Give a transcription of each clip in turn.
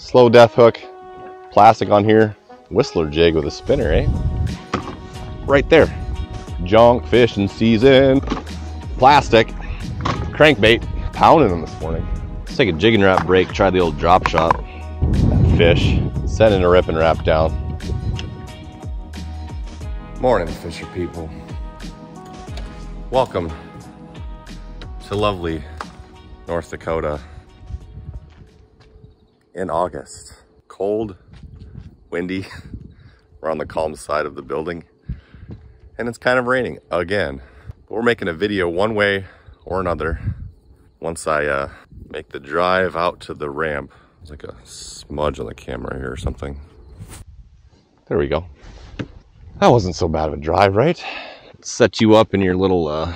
slow death hook, plastic on here, whistler jig with a spinner, eh? Right there. Junk fishing season. Plastic, crankbait, pounding them this morning. Let's take a jigging wrap break, try the old drop shot. Fish, sending a rip and wrap down. Morning, fisher people. Welcome to lovely North Dakota in August. Cold, windy. We're on the calm side of the building and it's kind of raining again. But we're making a video one way or another once I make the drive out to the ramp. There's like a smudge on the camera here or something. There we go. That wasn't so bad of a drive, right? Set you up in your little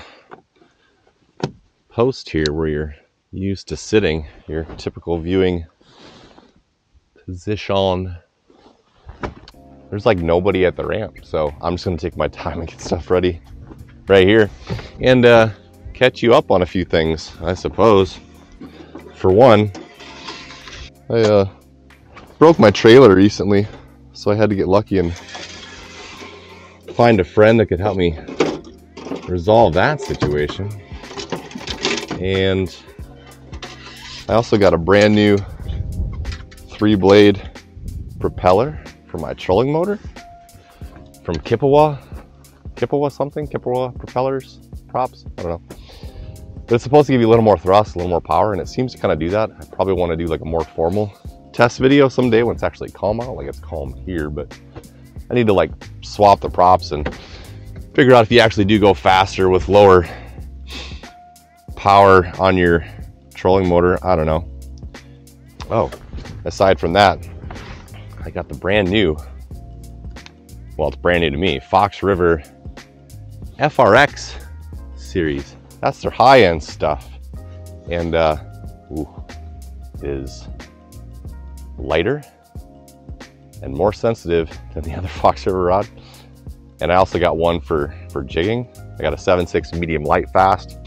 post here where you're used to sitting, your typical viewing position. There's like nobody at the ramp, so I'm just gonna take my time and get stuff ready right here and catch you up on a few things, I suppose. For one, I broke my trailer recently, so I had to get lucky and find a friend that could help me resolve that situation. And I also got a brand new 3-blade propeller for my trolling motor from Chippewa propellers, props, I don't know. But it's supposed to give you a little more thrust, a little more power, and it seems to kind of do that. I probably want to do like a more formal test video someday when it's actually calm out. Like it's calm here, but I need to like swap the props and figure out if you actually do go faster with lower power on your trolling motor. I don't know. Oh, aside from that, I got the brand new, well, it's brand new to me, Fox River FRX series. That's their high-end stuff, and is lighter and more sensitive than the other Fox River rod. And I also got one for jigging. I got a 7.6 medium light fast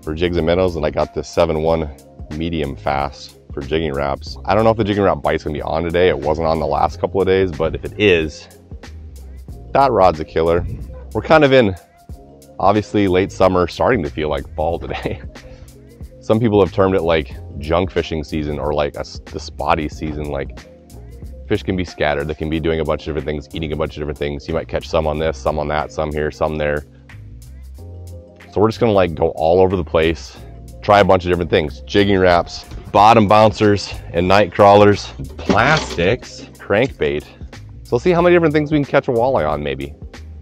for jigs and minnows, and I got the 7.1 medium fast for jigging wraps. I don't know if the jigging wrap bite's gonna be on today. It wasn't on the last couple of days, but if it is, that rod's a killer. We're kind of in, obviously, late summer, starting to feel like fall today. Some people have termed it like junk fishing season, or like the spotty season. Like fish can be scattered. They can be doing a bunch of different things, eating a bunch of different things. You might catch some on this, some on that, some here, some there. So we're just gonna like go all over the place, try a bunch of different things. Jigging wraps, bottom bouncers and night crawlers, plastics, crankbait. So let's see how many different things we can catch a walleye on maybe.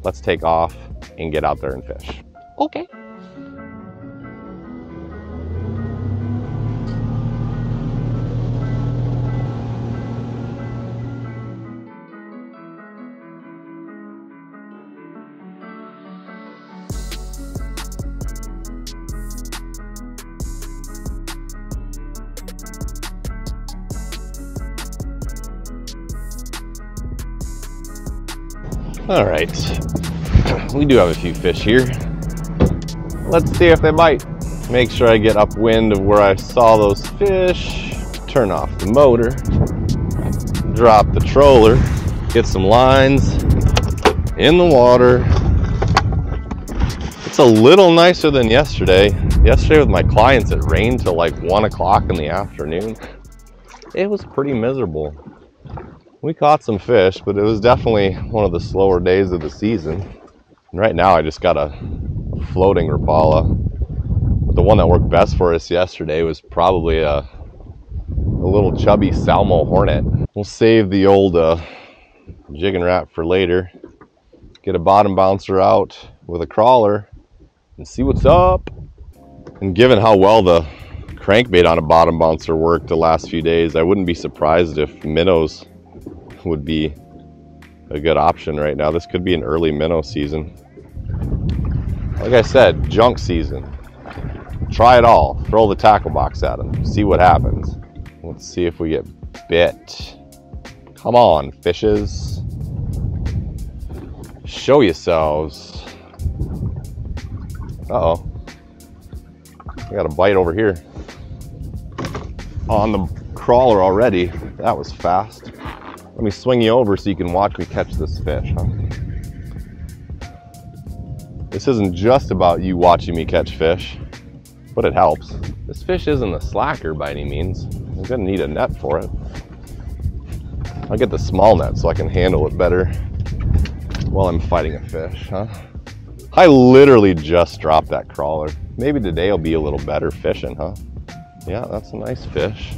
Let's take off and get out there and fish. Okay. All right, we do have a few fish here. Let's see if they bite. Make sure I get upwind of where I saw those fish. Turn off the motor, drop the troller, get some lines in the water. It's a little nicer than yesterday. Yesterday with my clients, it rained till like 1 o'clock in the afternoon. It was pretty miserable. We caught some fish, but it was definitely one of the slower days of the season. And right now I just got a floating Rapala. But the one that worked best for us yesterday was probably a little chubby Salmo Hornet. We'll save the old jig and wrap for later. Get a bottom bouncer out with a crawler and see what's up. And given how well the crankbait on a bottom bouncer worked the last few days, I wouldn't be surprised if minnows would be a good option right now. This could be an early minnow season. Like I said, junk season. Try it all. Throw the tackle box at them. See what happens. Let's see if we get bit. Come on, fishes. Show yourselves. Uh-oh. I got a bite over here on the crawler already. That was fast. Let me swing you over so you can watch me catch this fish, huh? This isn't just about you watching me catch fish, but it helps. This fish isn't a slacker by any means. I'm gonna need a net for it. I'll get the small net so I can handle it better while I'm fighting a fish, huh? I literally just dropped that crawler. Maybe today will be a little better fishing, huh? Yeah, that's a nice fish.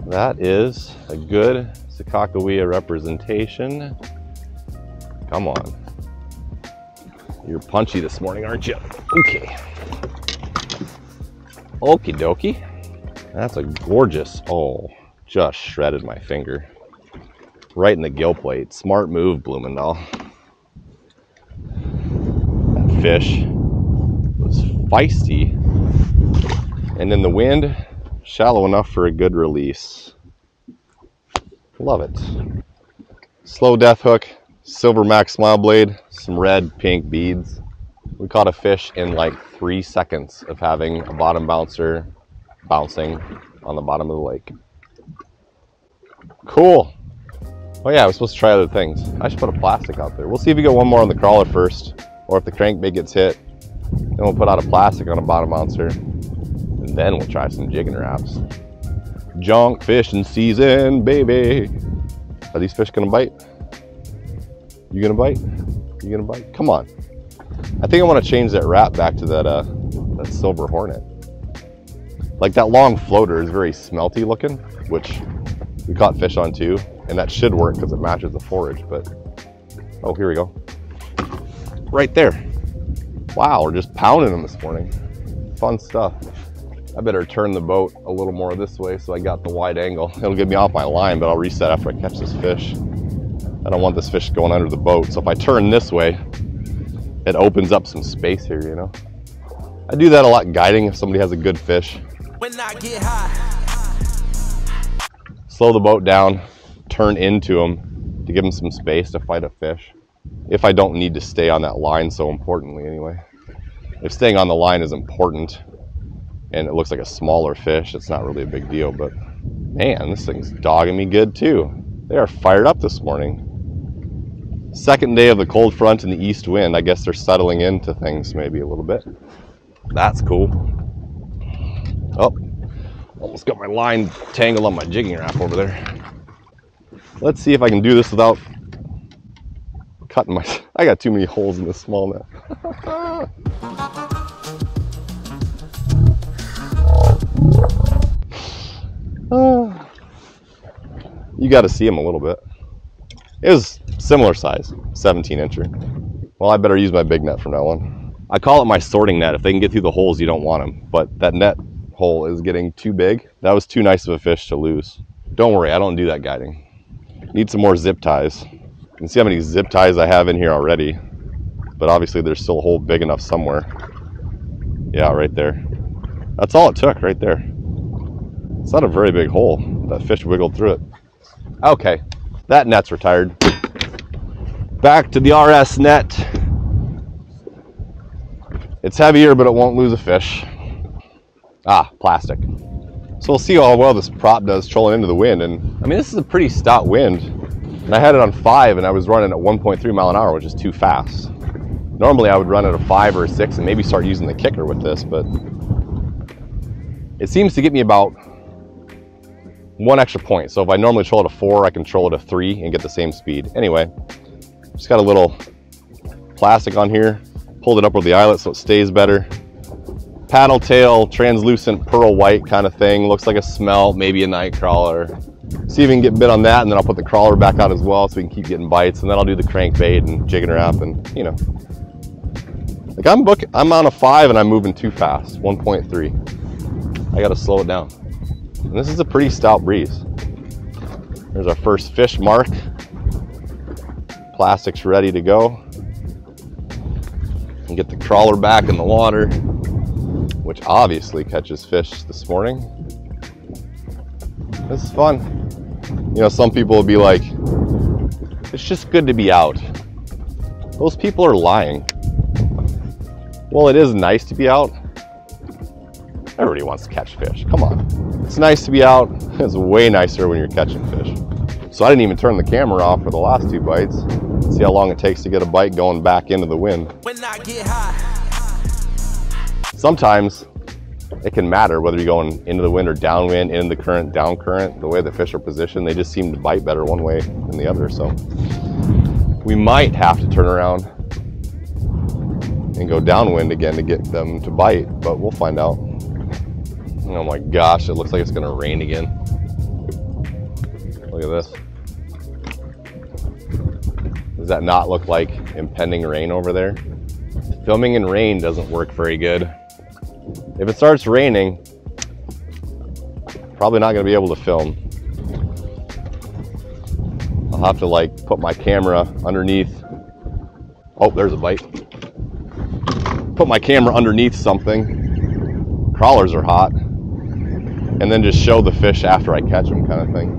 That is a good Sakakawea representation. Come on. You're punchy this morning, aren't you? Okay. Okie dokie. That's a gorgeous, oh, just shredded my finger. Right in the gill plate. Smart move, Bloemendaal. That fish was feisty. And in the wind, shallow enough for a good release. Love it. Slow death hook, silver max smile blade, some red, pink beads. We caught a fish in like 3 seconds of having a bottom bouncer bouncing on the bottom of the lake. Cool. Oh yeah, I was supposed to try other things. I should put a plastic out there. We'll see if we get one more on the crawler first, or if the crankbait gets hit, then we'll put out a plastic on a bottom bouncer, and then we'll try some jigging wraps. Junk fishing season, baby. Are these fish gonna bite? You gonna bite? You gonna bite? Come on. I think I want to change that wrap back to that silver hornet. Like that long floater is very smelty looking, which we caught fish on too, and that should work because it matches the forage, but oh, here we go. Right there. Wow, we're just pounding them this morning. Fun stuff. I better turn the boat a little more this way so I got the wide angle. It'll get me off my line, but I'll reset after I catch this fish. I don't want this fish going under the boat, so if I turn this way, it opens up some space here, you know? I do that a lot guiding if somebody has a good fish. When I get high. Slow the boat down, turn into them to give them some space to fight a fish. If I don't need to stay on that line so importantly anyway. If staying on the line is important and it looks like a smaller fish, it's not really a big deal, but man, this thing's dogging me good too. They are fired up this morning. Second day of the cold front and the east wind. I guess they're settling into things maybe a little bit. That's cool. Oh, almost got my line tangled on my jigging wrap over there. Let's see if I can do this without cutting my... I got too many holes in this small net. You got to see him a little bit. It was similar size, 17-incher. Well, I better use my big net from now on. I call it my sorting net. If they can get through the holes, you don't want them. But that net hole is getting too big. That was too nice of a fish to lose. Don't worry, I don't do that guiding. Need some more zip ties. You can see how many zip ties I have in here already. But obviously there's still a hole big enough somewhere. Yeah, right there. That's all it took right there. It's not a very big hole. That fish wiggled through it. Okay, that net's retired. Back to the RS net. It's heavier, but it won't lose a fish. Ah, plastic. So we'll see how well this prop does trolling into the wind. And I mean, this is a pretty stout wind. And I had it on 5 and I was running at 1.3 mile an hour, which is too fast. Normally I would run at a 5 or a 6 and maybe start using the kicker with this, but it seems to get me about 1 extra point. So if I normally troll at a 4, I can troll at a 3 and get the same speed. Anyway, just got a little plastic on here, pulled it up with the eyelet so it stays better. Paddle tail, translucent pearl white kind of thing. Looks like a smelt, maybe a night crawler. See if we can get bit on that, and then I'll put the crawler back out as well so we can keep getting bites, and then I'll do the crankbait and jigging her up, and you know. Like I'm on a 5 and I'm moving too fast, 1.3. I gotta slow it down. And this is a pretty stout breeze. There's our first fish mark. Plastic's ready to go. And get the crawler back in the water, which obviously catches fish this morning. This is fun. You know, some people will be like, it's just good to be out. Those people are lying. Well, it is nice to be out. Everybody wants to catch fish, come on. It's nice to be out. It's way nicer when you're catching fish. So I didn't even turn the camera off for the last 2 bites. See how long it takes to get a bite going back into the wind. When I get high. Sometimes it can matter whether you're going into the wind or downwind, in the current, down current. The way the fish are positioned, they just seem to bite better one way than the other. So we might have to turn around and go downwind again to get them to bite, but we'll find out. Oh my gosh, it looks like it's gonna rain again. Look at this. Does that not look like impending rain over there? Filming in rain doesn't work very good. If it starts raining, probably not gonna be able to film. I'll have to like put my camera underneath. Oh, there's a bite. Put my camera underneath something. Crawlers are hot. And then just show the fish after I catch them, kind of thing.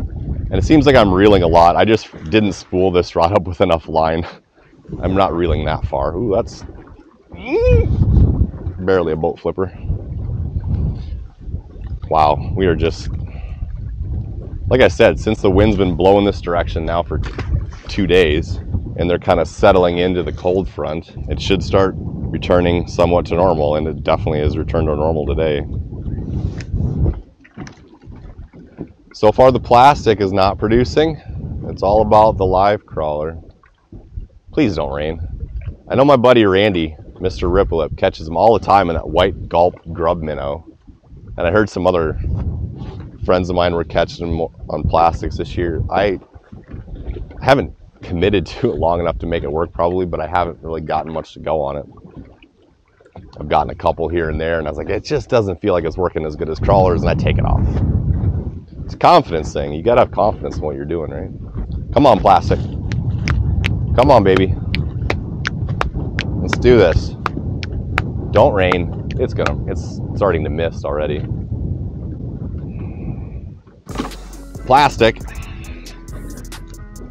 And it seems like I'm reeling a lot. I just didn't spool this rod up with enough line. I'm not reeling that far. Ooh, that's barely a boat flipper. Wow, we are just, like I said, since the wind's been blowing this direction now for 2 days, and they're kind of settling into the cold front, it should start returning somewhat to normal, and it definitely has returned to normal today. So far the plastic is not producing. It's all about the live crawler. Please don't rain. I know my buddy Randy, Mr. Ripplelip, catches them all the time in that white gulp grub minnow. And I heard some other friends of mine were catching them on plastics this year. I haven't committed to it long enough to make it work probably, but I haven't really gotten much to go on it. I've gotten a couple here and there, and I was like, it just doesn't feel like it's working as good as crawlers, and I take it off. It's a confidence thing. You gotta have confidence in what you're doing, right? Come on, plastic. Come on, baby. Let's do this. Don't rain. It's starting to mist already. Plastic.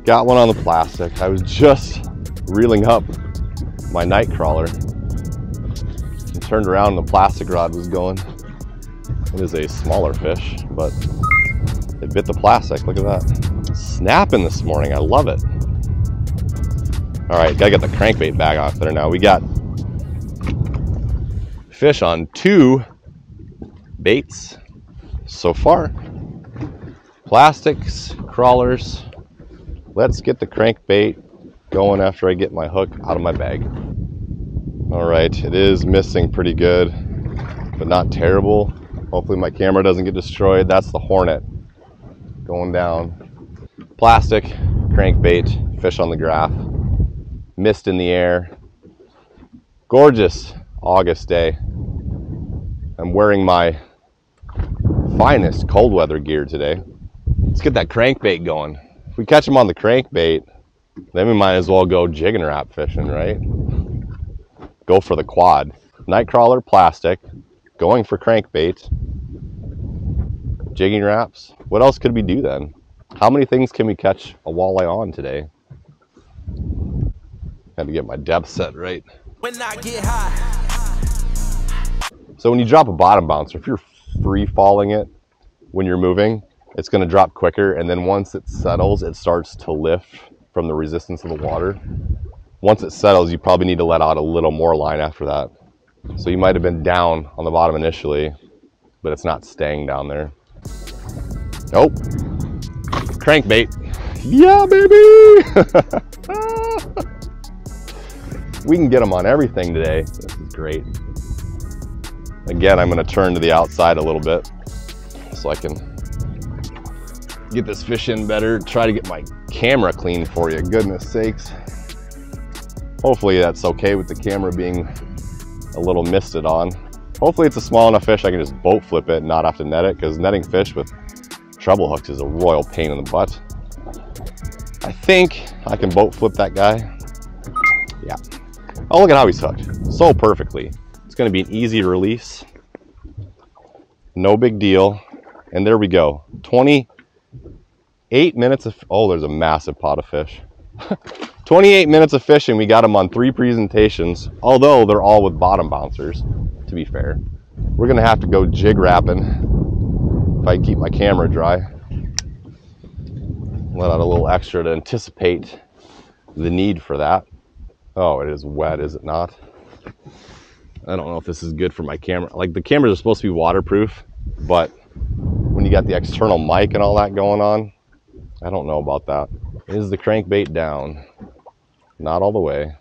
Got one on the plastic. I was just reeling up my night crawler and turned around and the plastic rod was going. It is a smaller fish, but it bit the plastic. Look at that. Snapping this morning. I love it. All right, gotta get the crankbait bag off there now. We got fish on 2 baits so far. Plastics, crawlers. Let's get the crankbait going after I get my hook out of my bag. All right, it is missing pretty good, but not terrible. Hopefully my camera doesn't get destroyed. That's the Hornet going down. Plastic, crankbait, fish on the graph, mist in the air. Gorgeous August day. I'm wearing my finest cold weather gear today. Let's get that crankbait going. If we catch them on the crankbait, then we might as well go jig and wrap fishing, right? Go for the quad. Nightcrawler, plastic, going for crankbait, jigging wraps. What else could we do then? How many things can we catch a walleye on today? Had to get my depth set right. When I get high. So when you drop a bottom bouncer, if you're free falling it when you're moving, it's going to drop quicker, and then once it settles, it starts to lift from the resistance of the water. Once it settles, you probably need to let out a little more line after that. So you might have been down on the bottom initially, but it's not staying down there. Nope. Crankbait. Yeah, baby! We can get them on everything today. This is great. Again, I'm going to turn to the outside a little bit so I can get this fish in better. Try to get my camera clean for you. Goodness sakes. Hopefully that's okay with the camera being a little misted on. Hopefully it's a small enough fish I can just boat flip it and not have to net it, because netting fish with treble hooks is a royal pain in the butt. I think I can boat flip that guy. Yeah. Oh, look at how he's hooked. So perfectly. It's going to be an easy release. No big deal. And there we go. 28 minutes of, oh, there's a massive pot of fish. 28 minutes of fishing. We got them on 3 presentations, although they're all with bottom bouncers, to be fair. We're going to have to go jig wrapping if I keep my camera dry. Let out a little extra to anticipate the need for that. Oh, it is wet, is it not? I don't know if this is good for my camera. Like, the cameras are supposed to be waterproof, but when you got the external mic and all that going on, I don't know about that. Is the crankbait down? Not all the way.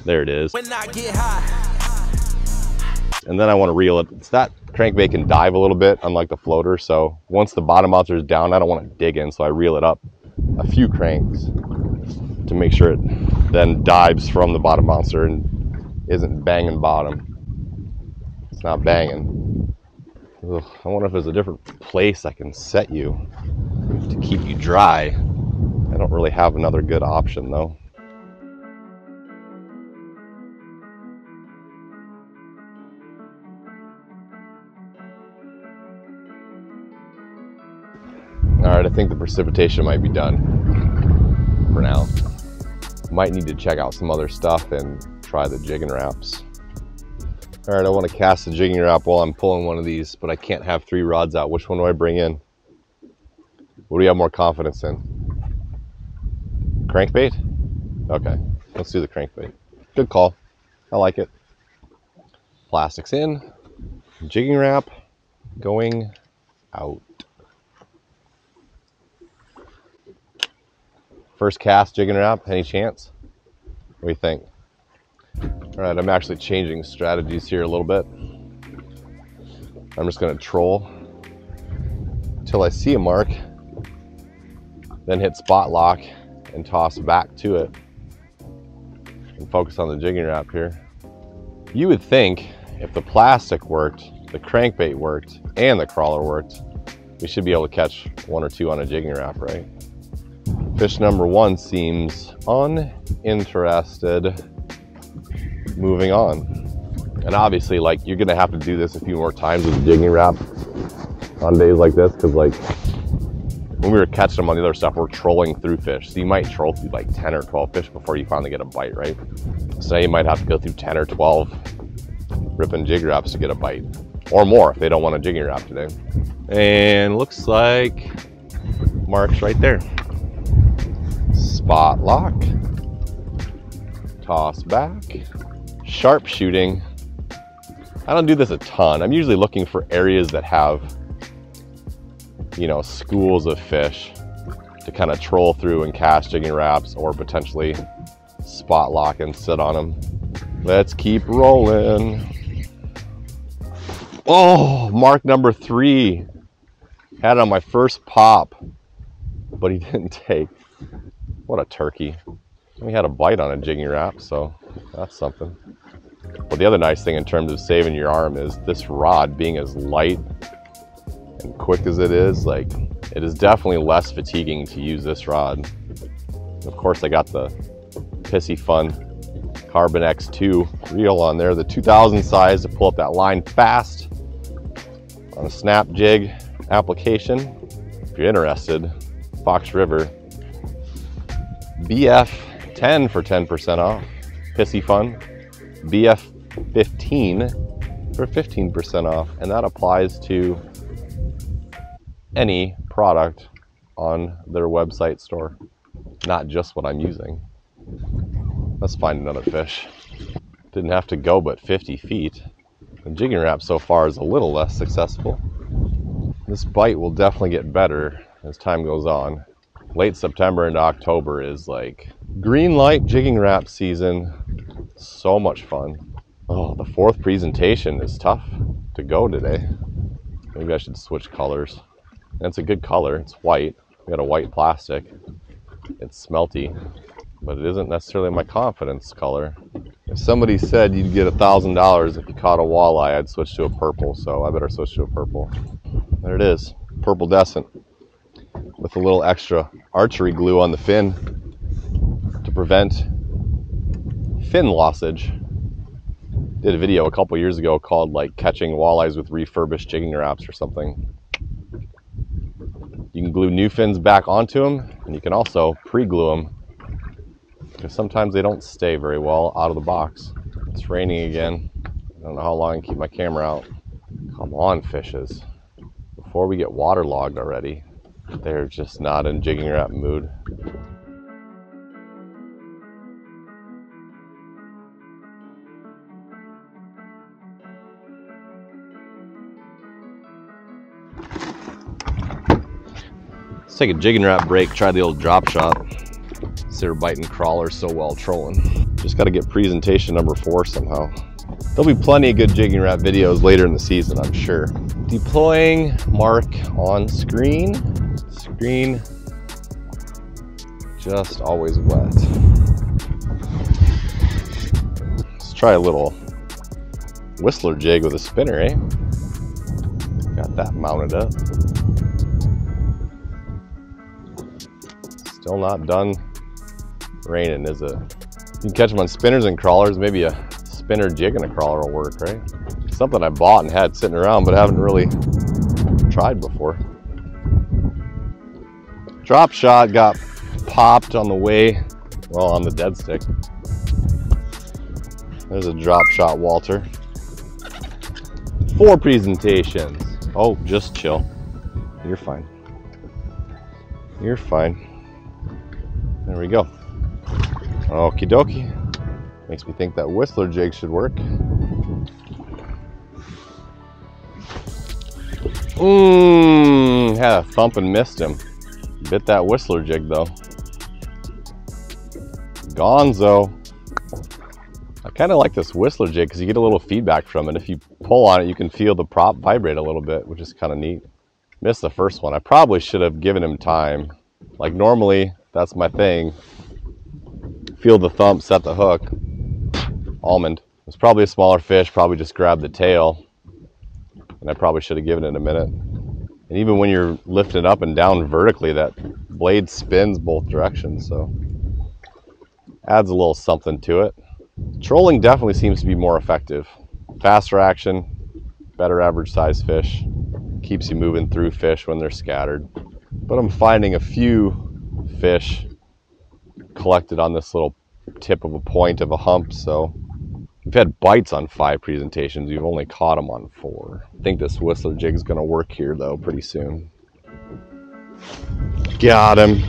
There it is. When I get high. And then I want to reel it. It's that crankbait can dive a little bit, unlike the floater. So once the bottom mounter is down, I don't want to dig in. So I reel it up a few cranks to make sure it then dives from the bottom mounter and isn't banging bottom. It's not banging. Ugh, I wonder if there's a different place I can set you to keep you dry. I don't really have another good option though. All right, I think the precipitation might be done for now. Might need to check out some other stuff and try the jigging wraps. All right, I want to cast the jigging wrap while I'm pulling one of these, but I can't have 3 rods out. Which one do I bring in? What do you have more confidence in? Crankbait? Okay, let's do the crankbait. Good call. I like it. Plastics in, jigging wrap going out. First cast jigging wrap, any chance? What do you think? All right, I'm actually changing strategies here a little bit. I'm just gonna troll until I see a mark, then hit spot lock and toss back to it and focus on the jigging wrap here. You would think if the plastic worked, the crankbait worked, and the crawler worked, we should be able to catch 1 or 2 on a jigging wrap, right? Fish number 1 seems uninterested. Moving on. And obviously, like, you're gonna have to do this a few more times with the jigging wrap on days like this, because like when we were catching them on the other stuff, we're trolling through fish. So you might troll through like 10 or 12 fish before you finally get a bite, right? So now you might have to go through 10 or 12 ripping jig wraps to get a bite, or more if they don't want a jigging wrap today. And looks like marks right there. Spot lock, toss back, sharp shooting. I don't do this a ton. I'm usually looking for areas that have, you know, schools of fish to kind of troll through and cast jigging wraps, or potentially spot lock and sit on them. Let's keep rolling. Oh, mark number 3. Had it on my first pop, but he didn't take. What a turkey. We had a bite on a jigging wrap, so that's something. But the other nice thing in terms of saving your arm is this rod being as light and quick as it is, like, it is definitely less fatiguing to use this rod. Of course, I got the Pissy Fun Carbon X2 reel on there, the 2000 size to pull up that line fast on a snap jig application. If you're interested, Fox River, BF10 for 10% off, Pissy Fun, BF15 for 15% off, and that applies to any product on their website store, not just what I'm using. Let's find another fish. Didn't have to go but 50 feet. The jigging wrap so far is a little less successful. This bite will definitely get better as time goes on. Late September into October is like green light jigging wrap season. So much fun. Oh, the 4th presentation is tough to go today. Maybe I should switch colors. And it's a good color. It's white. We got a white plastic. It's smelty, but it isn't necessarily my confidence color. If somebody said you'd get $1,000 if you caught a walleye, I'd switch to a purple, so I better switch to a purple. There it is, purple descent, with a little extra archery glue on the fin to prevent fin lossage. Did a video a couple years ago called like catching walleyes with refurbished jigging wraps or something. You can glue new fins back onto them, and you can also pre-glue them, because sometimes they don't stay very well out of the box. It's raining again. I don't know how long I can keep my camera out. Come on, fishes. before we get waterlogged already. They're just not in jigging Rap mood. Let's take a jigging Rap break, try the old drop shot. They're biting crawlers so well trolling. Just got to get presentation number 4 somehow. There'll be plenty of good jigging Rap videos later in the season, I'm sure. Deploying mark on screen. Screen just always wet. Let's try a little whistler jig with a spinner, eh? Got that mounted up. Still not done raining, is it? You can catch them on spinners and crawlers. Maybe a spinner jig and a crawler will work, right? Something I bought and had sitting around but haven't really tried before. Drop shot got popped on the way, well, on the dead stick. There's a drop shot, Walter. 4 presentations. Oh, just chill. You're fine. You're fine. There we go. Okie dokie. Makes me think that whistler jig should work. Had a thump and missed him. Bit that whistler jig though. Gonzo. I kind of like this whistler jig because you get a little feedback from it. If you pull on it, you can feel the prop vibrate a little bit, which is kind of neat. Missed the first one. I probably should have given him time. Like normally, that's my thing. Feel the thump, set the hook. Almond. It's probably a smaller fish, probably just grabbed the tail. And I probably should have given it a minute. And even when you're lifting up and down vertically, that blade spins both directions, so adds a little something to it. Trolling definitely seems to be more effective. Faster action, better average size fish. Keeps you moving through fish when they're scattered. But I'm finding a few fish collected on this little tip of a point of a hump, so we've had bites on 5 presentations. We've only caught them on 4. I think this whistler jig is going to work here though pretty soon. Got him.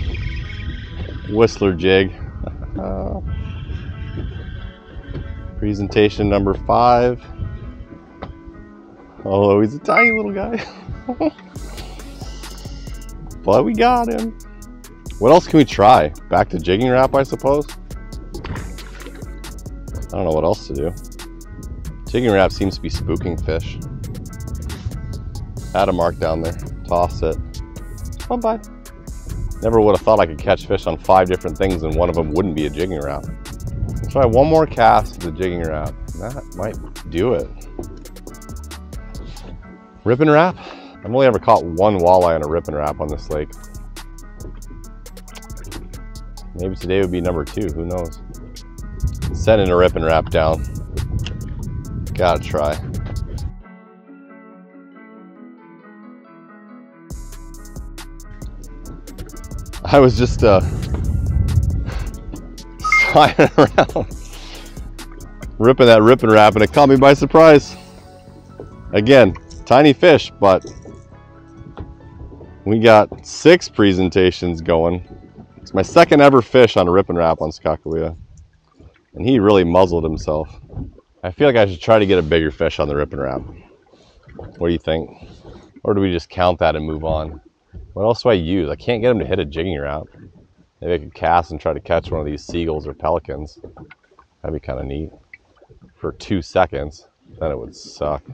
Whistler jig. Presentation number 5. Oh, he's a tiny little guy. But we got him. What else can we try? Back to jigging Rap, I suppose? I don't know what else to do. Jigging Rap seems to be spooking fish. Add a mark down there. Toss it. Bye-bye. Never would have thought I could catch fish on 5 different things and one of them wouldn't be a jigging Rap. Let's try one more cast of the jigging Rap. That might do it. Ripping Rap? I've only ever caught 1 walleye on a ripping Rap on this lake. Maybe today would be number 2, who knows? Sending a ripping Rap down. Gotta try. I was just sliding around, ripping that ripping Rap, and it caught me by surprise. Again, tiny fish, but we got 6 presentations going. It's my 2nd ever fish on a ripping Rap on Sakakawea, and he really muzzled himself. I feel like I should try to get a bigger fish on the ripping Rap. What do you think? Or do we just count that and move on? What else do I use? I can't get him to hit a jigging Rap. Maybe I could cast and try to catch one of these seagulls or pelicans. That'd be kind of neat. For 2 seconds, then it would suck.